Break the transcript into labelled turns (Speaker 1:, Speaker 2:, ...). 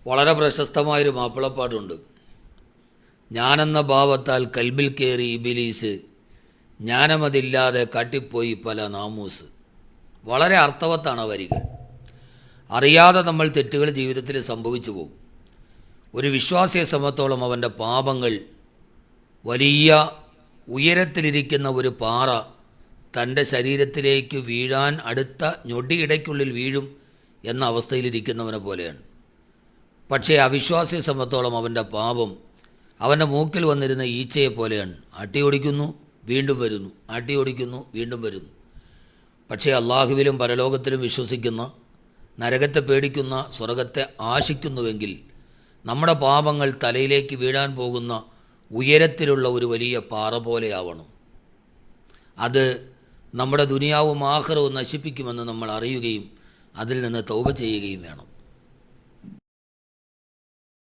Speaker 1: വളരെ പ്രശസ്തമായൊരു മാപ്പിളപ്പാട്ടുണ്ട്. ഞാനെന്ന ഭാവത്താൽ കൽബിൽ കയറി ഇബിലീസ്, ജ്ഞാനമതില്ലാതെ കാട്ടിപ്പോയി പല നാമൂസ്. വളരെ അർത്ഥവത്താണ് വരികൾ. അറിയാതെ നമ്മൾ തെറ്റുകൾ ജീവിതത്തിൽ സംഭവിച്ചു പോകും. ഒരു വിശ്വാസിയെ സംബന്ധിച്ചോളം അവൻ്റെ പാപങ്ങൾ വലിയ ഉയരത്തിലിരിക്കുന്ന ഒരു പാറ തൻ്റെ ശരീരത്തിലേക്ക് വീഴാൻ അടുത്ത ഞൊടിയിടയ്ക്കുള്ളിൽ വീഴും എന്ന അവസ്ഥയിലിരിക്കുന്നവനെ പോലെയാണ്. പക്ഷേ അവിശ്വാസിയെ സംബന്ധിച്ചോളം അവൻ്റെ പാപം അവൻ്റെ മൂക്കിൽ വന്നിരുന്ന ഈച്ചയെ പോലെയാണ്. അട്ടിയോടിക്കുന്നു, വീണ്ടും വരുന്നു, അട്ടിയോടിക്കുന്നു, വീണ്ടും വരുന്നു. പക്ഷേ അള്ളാഹുവിലും പരലോകത്തിലും വിശ്വസിക്കുന്ന, നരകത്തെ പേടിക്കുന്ന, സ്വർഗത്തെ ആശിക്കുന്നുവെങ്കിൽ നമ്മുടെ പാപങ്ങൾ തലയിലേക്ക് വീഴാൻ പോകുന്ന ഉയരത്തിലുള്ള ഒരു വലിയ പാറ പോലെയാവണം. അത് നമ്മുടെ ദുനിയാവും ആഖിറവും നശിപ്പിക്കുമെന്ന് നമ്മൾ അറിയുകയും അതിൽ നിന്ന് തൗബ ചെയ്യുകയും വേണം.